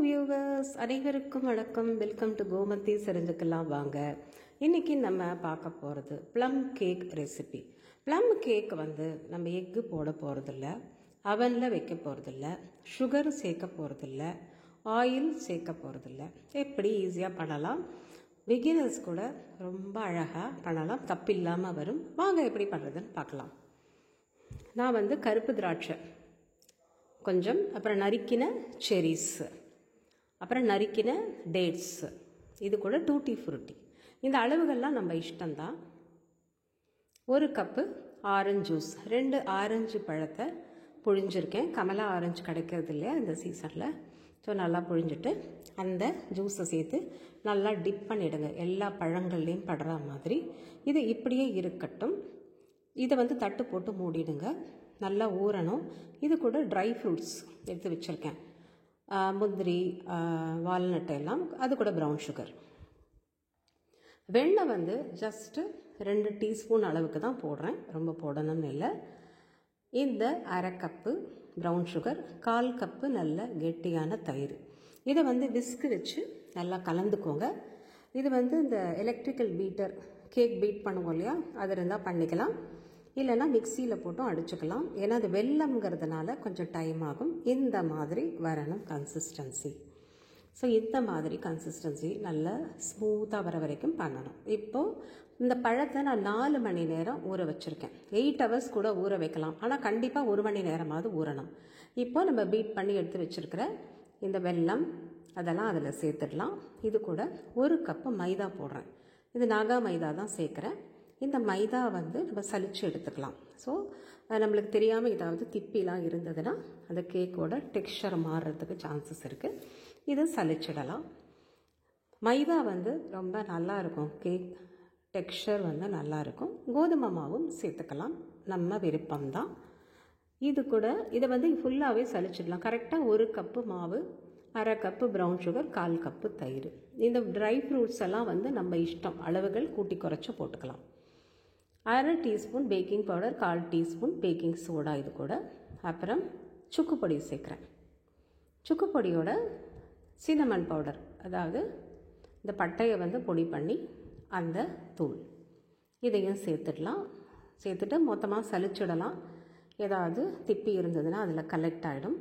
Viewers, அனைவருக்கும் வணக்கம். Welcome to Gomathi. தெரிஞ்சுக்கலாம் வாங்க. இன்னைக்கு நம்ம பார்க்க போகிறது plum cake recipe. Plum cake வந்து நம்ம எக்கு போட போகிறதில்ல, அவனில் வைக்க போகிறதில்ல, சுகர் சேர்க்க போகிறதில்ல, ஆயில் சேர்க்க போகிறதில்ல. எப்படி ஈஸியாக பண்ணலாம், பிகினர்ஸ் கூட ரொம்ப அழகாக பண்ணலாம், தப்பு இல்லாமல் வரும். வாங்க எப்படி பண்ணுறதுன்னு பார்க்கலாம். நான் வந்து கருப்பு திராட்சை கொஞ்சம், அப்புறம் நறுக்கின செரிஸ், அப்புறம் நறுக்கின டேட்ஸ், இது கூட டூட்டி ஃப்ரூட்டி. இந்த அளவுகள்லாம் நம்ம இஷ்டம்தான். ஒரு கப்பு ஆரஞ்சு ஜூஸ், 2 ஆரஞ்சு பழத்தை புழிஞ்சிருக்கேன். கமலா ஆரஞ்சு கிடைக்கிறது இல்லையா இந்த சீசனில். ஸோ நல்லா புழிஞ்சிட்டு அந்த ஜூஸை சேர்த்து நல்லா டிப் பண்ணிவிடுங்க, எல்லா பழங்கள்லேயும் படுற மாதிரி. இது இப்படியே இருக்கட்டும். இதை வந்து தட்டு போட்டு மூடிடுங்க, நல்லா ஊறணும். இது கூட ட்ரை ஃப்ரூட்ஸ் எடுத்து வச்சுருக்கேன், முந்திரி, வால்நட் எல்லாம், அது கூட ப்ரௌன் சுகர். வெண்ணெய் வந்து ஜஸ்ட்டு 2 டீஸ்பூன் அளவுக்கு தான் போடுறேன், ரொம்ப போடணும்னு இல்லை. இந்த அரை கப்பு ப்ரௌன் சுகர், 1/4 கப்பு நல்ல கெட்டியான தயிர். இதை வந்து விஸ்கு வச்சு நல்லா கலந்துக்கோங்க. இது வந்து இந்த எலக்ட்ரிக்கல் பீட்டர், கேக் பீட் பண்ணுவோம் இல்லையா, அது இருந்தால் பண்ணிக்கலாம், இல்லைன்னா மிக்சியில் போட்டும் அடிச்சுக்கலாம். ஏன்னா அது வெல்லம்ங்கிறதுனால கொஞ்சம் டைம் ஆகும். இந்த மாதிரி வரணும் கன்சிஸ்டன்சி. ஸோ இந்த மாதிரி கன்சிஸ்டன்சி நல்லா ஸ்மூத்தாக வர வரைக்கும் பண்ணணும். இப்போது இந்த பழத்தை நான் 4 மணி நேரம் ஊற வச்சுருக்கேன். 8 ஹவர்ஸ் கூட ஊற வைக்கலாம், ஆனால் கண்டிப்பாக 1 மணி நேரமாவது ஊறணும். இப்போது நம்ம பீட் பண்ணி எடுத்து வச்சுருக்கிற இந்த வெல்லம் அதெல்லாம் அதில் சேர்த்துடலாம். இது கூட 1 கப்பு மைதா போடுறேன். இது நாகா மைதா தான் சேர்க்குறேன். இந்த மைதா வந்து நம்ம சலிச்சு எடுத்துக்கலாம். ஸோ நம்மளுக்கு தெரியாமல் ஏதாவது திப்பிலாம் இருந்ததுன்னா அந்த கேக்கோட டெக்ஸ்சர் மாறுறதுக்கு சான்சஸ் இருக்குது. இது சலிச்சிடலாம். மைதா வந்து ரொம்ப நல்லா இருக்கும், கேக் டெக்ஸ்சர் வந்து நல்லா இருக்கும். கோதுமை மாவும் சேர்த்துக்கலாம், நம்ம விருப்பம்தான். இது கூட இதை வந்து ஃபுல்லாகவே சலிச்சிடலாம். கரெக்டாக 1 கப்பு மாவு, அரை கப்பு ப்ரௌன் சுகர், 1/4 கப்பு தயிர். இந்த ட்ரை ஃப்ரூட்ஸ் எல்லாம் வந்து நம்ம இஷ்டம், அளவுகள் கூட்டி குறைச்சி போட்டுக்கலாம். 1/2 teaspoon baking powder, 1/4 teaspoon baking soda இது கூட. அப்புறம் சுக்கு பொடி சேர்க்குறேன். சுக்கு பொடியோட சின்னமன் பவுடர், அதாவது இந்த பட்டையை வந்து பொடி பண்ணி அந்த தூள், இதையும் சேர்த்துடலாம். சேர்த்துட்டு மொத்தமாக சலிச்சிடலாம். ஏதாவது திப்பி இருந்ததுன்னா அதில் கலெக்ட் ஆகிடும்.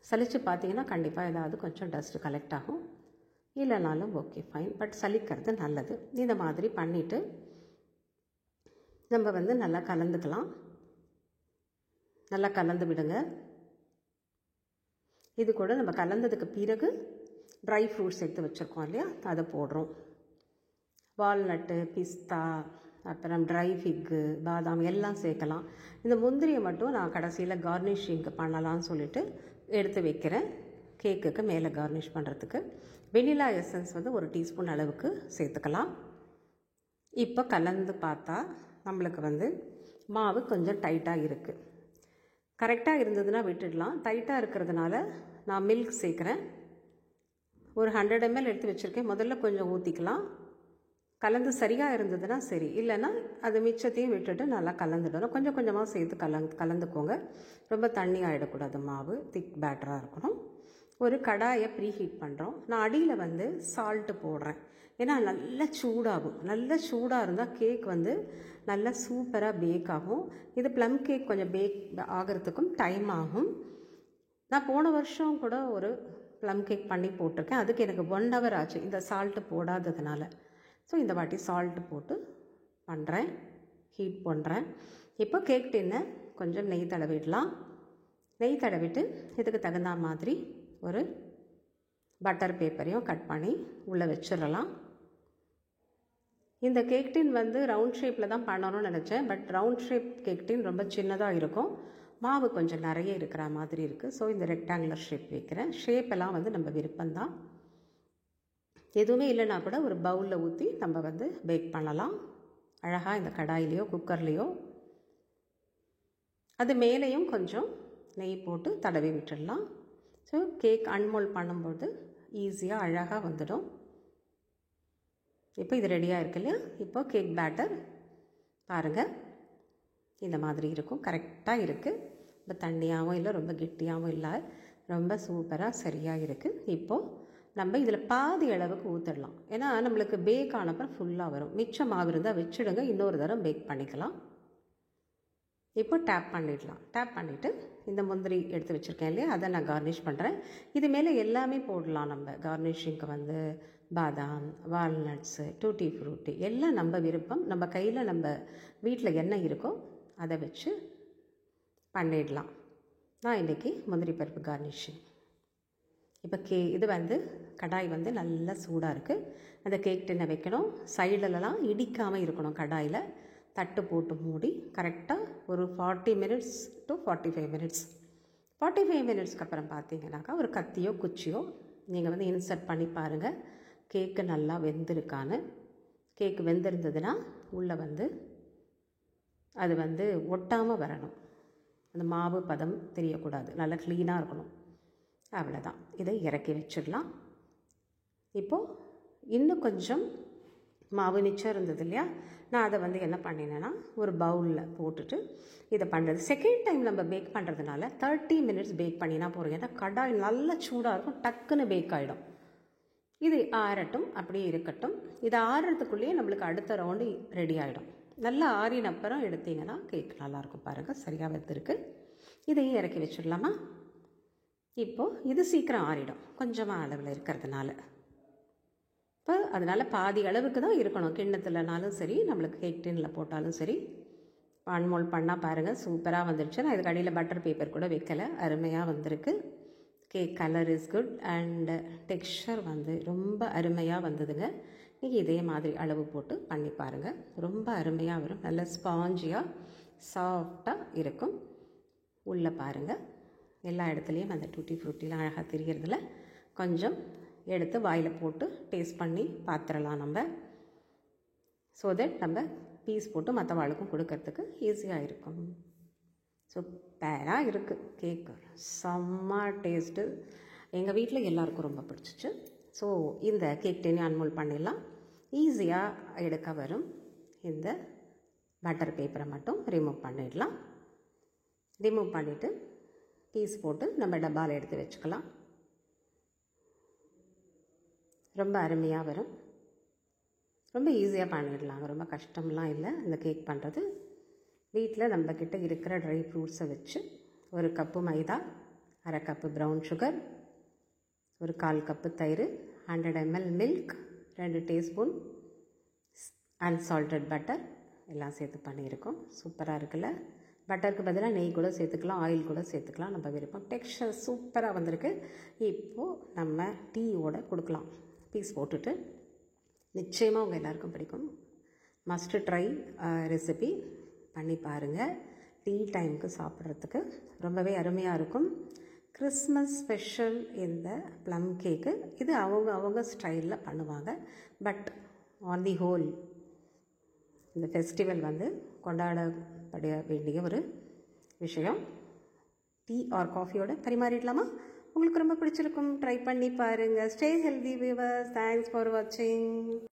சலிச்சு பார்த்தீங்கன்னா கண்டிப்பாக ஏதாவது கொஞ்சம் டஸ்ட்டு கலெக்ட் ஆகும், இல்லைனாலும் ஓகே ஃபைன், பட் சலிக்கிறது நல்லது. இந்த மாதிரி பண்ணிவிட்டு நம்ம வந்து நல்லா கலந்துக்கலாம். நல்லா கலந்து விடுங்க. இது கூட நம்ம கலந்ததுக்கு பிறகு ட்ரை ஃப்ரூட்ஸ் எடுத்து வச்சுருக்கோம் இல்லையா, அதை போடுறோம். வால்நட்டு, பிஸ்தா, அப்புறம் ட்ரை ஃபிக்கு, பாதாம் எல்லாம் சேர்க்கலாம். இந்த முந்திரியை மட்டும் நான் கடைசியில் கார்னிஷிங் பண்ணலான்னு சொல்லிட்டு எடுத்து வைக்கிறேன், கேக்குக்கு மேலே கார்னிஷ் பண்ணுறதுக்கு. வெனிலா எசன்ஸ் வந்து 1 டீஸ்பூன் அளவுக்கு சேர்த்துக்கலாம். இப்போ கலந்து பார்த்தா நம்மளுக்கு வந்து மாவு கொஞ்சம் டைட்டாக இருக்குது. கரெக்டாக இருந்ததுன்னா விட்டுடலாம். டைட்டாக இருக்கிறதுனால நான் மில்க் சேர்க்குறேன். ஒரு 100 ml எடுத்து வச்சுருக்கேன். முதல்ல கொஞ்சம் ஊற்றிக்கலாம். கலந்து சரியாக இருந்ததுன்னா சரி, இல்லைன்னா அது மிச்சத்தையும் விட்டுட்டு நல்லா கலந்துடணும். கொஞ்சம் கொஞ்சமாக சேர்த்து கலந்துக்கோங்க. ரொம்ப தண்ணி ஆகிடக்கூடாது, மாவு திக் பேட்டராக இருக்கணும். ஒரு கடாயை ப்ரீ ஹீட் பண்ணுறோம். நான் அடியில் வந்து சால்ட்டு போடுறேன், ஏன்னா நல்லா சூடாகும். நல்லா சூடாக இருந்தால் கேக் வந்து நல்லா சூப்பராக பேக் ஆகும். இது ப்ளம் கேக் கொஞ்சம் பேக் ஆகிறதுக்கும் டைம் ஆகும். நான் போன வருஷம் கூட ஒரு ப்ளம் கேக் பண்ணி போட்டிருக்கேன், அதுக்கு எனக்கு 1 hour ஆச்சு இந்த சால்ட்டு போடாததுனால. ஸோ இந்த வாட்டி சால்ட்டு போட்டு பண்ணுறேன், ஹீட் பண்ணுறேன். இப்போ கேக் டின்னை கொஞ்சம் நெய் தடவிடலாம். நெய் தடவிட்டு இதுக்கு தகுந்த மாதிரி ஒரு பட்டர் பேப்பரையும் கட் பண்ணி உள்ளே வச்சிடலாம். இந்த கேக் டின் வந்து ரவுண்ட் ஷேப்பில் தான் பண்ணணும்னு நினச்சேன், but round shape cake tin ரொம்ப சின்னதாக இருக்கும், மாவு கொஞ்சம் நிறைய இருக்கிற மாதிரி இருக்குது. ஸோ இந்த ரெக்டாங்குலர் ஷேப் வைக்கிறேன். ஷேப்பெல்லாம் வந்து நம்ம விருப்பம்தான். எதுவுமே இல்லைன்னா கூட ஒரு பவுலில் ஊற்றி நம்ம வந்து பேக் பண்ணலாம் அழகாக, இந்த கடாயிலையோ குக்கர்லேயோ. அது மேலேயும் கொஞ்சம் நெய் போட்டு தடவி விட்டுடலாம். ஸோ கேக் அன்மோல்ட் பண்ணும்போது ஈஸியாக அழகாக வந்துடும். இப்போ இது ரெடியாக இருக்கு இல்லையா. இப்போ கேக் பேட்டர் பாருங்கள், இந்த மாதிரி இருக்கும், கரெக்டாக இருக்குது. ரொம்ப தண்ணியாகவும் இல்லை, ரொம்ப கெட்டியாகவும் இல்லை, ரொம்ப சூப்பராக சரியாக இருக்குது. இப்போது நம்ம இதில் பாதி அளவுக்கு ஊற்றிடலாம். ஏன்னா நம்மளுக்கு பேக் ஆனப்பறம் ஃபுல்லாக வரும். மிச்சம் மாவு இருந்தால் வச்சுடுங்க, இன்னொரு தடவை பேக் பண்ணிக்கலாம். இப்போ டேப் பண்ணிடலாம். டேப் பண்ணிவிட்டு இந்த முந்திரி எடுத்து வச்சுருக்கேன் இல்லையா, அதை நான் கார்னிஷ் பண்ணுறேன். இது மேலே எல்லாமே போடலாம். நம்ம கார்னிஷிங்க்கு வந்து பாதாம், வால்நட்ஸு, டூட்டி ஃப்ரூட்டி எல்லாம் நம்ம விருப்பம். நம்ம கையில் நம்ம வீட்டில் என்ன இருக்கோ அதை வச்சு பண்ணிடலாம். நான் இன்றைக்கி முந்திரி பருப்பு கார்னிஷிங். இப்போ இது வந்து கடாய் வந்து நல்லா சூடாக இருக்குது. அந்த கேக் டின்னை வைக்கணும். சைடுலலாம் இடிக்காமல் இருக்கணும். கடாயில் தட்டு போட்டு மூடி கரெக்டாக ஒரு 40 மினிட்ஸ் டு 45 மினிட்ஸ். 45 மினிட்ஸ்க்கு அப்புறம் பார்த்தீங்கன்னாக்கா ஒரு கத்தியோ குச்சியோ நீங்கள் வந்து இன்சர்ட் பண்ணி பாருங்கள் கேக்கு நல்லா வெந்திருக்கான்னு. கேக்கு வெந்திருந்ததுன்னா உள்ளே வந்து அது வந்து ஒட்டாமல் வரணும். அந்த மாவு பதம் தெரியக்கூடாது, நல்லா க்ளீனாக இருக்கணும். அவ்வளோதான். இதை இறக்கி வச்சிடலாம். இப்போது இன்னும் கொஞ்சம் மாவு மிச்சம் இருந்தது இல்லையா, நான் அதை வந்து என்ன பண்ணினேன்னா ஒரு பவுலில் போட்டுட்டு இதை பண்ணுறது. செகண்ட் டைம் நம்ம பேக் பண்ணுறதுனால 30 மினிட்ஸ் பேக் பண்ணினா போகிறோம். ஏன்னா கடாய் நல்லா சூடாக இருக்கும், டக்குன்னு பேக் ஆகிடும். இது ஆறட்டும், அப்படியே இருக்கட்டும். இது ஆறுறதுக்குள்ளேயே நம்மளுக்கு அடுத்த ரவுண்டு ரெடி ஆகிடும். நல்லா ஆறின அப்புறம் எடுத்திங்கன்னா கேக் நல்லாயிருக்கும். பாருங்கள், சரியாக வெந்திருக்கு. இதையும் இறக்கி வச்சிடலாமா? இப்போது இது சீக்கிரம் ஆறிடும் கொஞ்சமாக அளவில் இருக்கிறதுனால. இப்போ அதனால் பாதி அளவுக்கு தான் இருக்கணும். கிண்ணத்துலனாலும் சரி, நம்மளுக்கு கேக் டின்னில் போட்டாலும் சரி. அன்மோல்ட் பண்ணால் பாருங்கள் சூப்பராக வந்துடுச்சு. நான் இதுக்கு அடியில் பட்டர் பேப்பர் கூட வைக்கலை, அருமையாக வந்திருக்கு. Cake colour is good and texture வந்து ரொம்ப அருமையாக வந்ததுங்க. நீங்கள் இதே மாதிரி அளவு போட்டு பண்ணி பாருங்கள், ரொம்ப அருமையாக வரும். நல்ல ஸ்பாஞ்சியாக சாஃப்டாக இருக்கும். உள்ளே பாருங்கள் எல்லா இடத்துலையும் அந்த டூட்டி ஃப்ரூட்டிலாம் அழகாக தெரிகிறதுல கொஞ்சம் எடுத்து வாயில் போட்டு டேஸ்ட் பண்ணி பார்த்துடலாம் நம்ம. ஸோ தட் நம்ம பீஸ் போட்டு மற்ற வாளுக்கும் கொடுக்கறதுக்கு ஈஸியாக இருக்கும். சூப்பராக இருக்குது கேக்கு, செம்ம டேஸ்ட்டு. எங்கள் வீட்டில் எல்லாருக்கும் ரொம்ப பிடிச்சிச்சு. ஸோ இந்த கேக் டின்னை அன்மோல்ட் பண்ணிடலாம். ஈஸியாக எடுக்க வரும். இந்த பட்டர் பேப்பரை மட்டும் ரிமூவ் பண்ணிடலாம். ரிமூவ் பண்ணிவிட்டு பீஸ் போட்டு நம்ம டப்பாவில் எடுத்து வச்சுக்கலாம். ரொம்ப அருமையாக வரும். ரொம்ப ஈஸியாக பண்ணிடலாம், ரொம்ப கஷ்டம்லாம் இல்லை இந்த கேக் பண்ணுறது. வீட்டில் நம்மக்கிட்ட இருக்கிற ட்ரை ஃப்ரூட்ஸை வச்சு ஒரு கப்பு மைதா, அரை கப்பு ப்ரௌன் சுகர், ஒரு 1/4 கப்பு தயிர், 100 ml milk, 2 teaspoon unsalted butter எல்லாம் சேர்த்து பண்ணியிருக்கோம். சூப்பராக இருக்குல்ல? பட்டருக்கு பதிலாக நெய் கூட சேர்த்துக்கலாம், ஆயில் கூட சேர்த்துக்கலாம், நம்ம விருப்பம். டெக்ஸ்சர் சூப்பராக வந்திருக்கு. இப்போது நம்ம டீயோடு கொடுக்கலாம். பீஸ் போட்டுட்டு நிச்சயமாக உங்கள் எல்லாருக்கும் பிடிக்கும். மஸ்ட் ட்ரை ரெசிபி பண்ணி பாருங்கள். டீ டைமுக்கு சாப்பிட்றதுக்கு ரொம்பவே அருமையாக இருக்கும். கிறிஸ்மஸ் ஸ்பெஷல் இந்த ப்ளம் கேக்கு. இது அவங்க ஸ்டைலில் பண்ணுவாங்க. பட் ஆன் தி ஹோல் இந்த ஃபெஸ்டிவல் வந்து கொண்டாடப்பட வேண்டிய ஒரு விஷயம். டீ ஆர் காஃபியோட பரிமாறிடலாமா? உங்களுக்கு ரொம்ப பிடிச்சிருக்கும், ட்ரை பண்ணி பாருங்கள். Stay healthy viewers. Thanks for வாட்சிங்.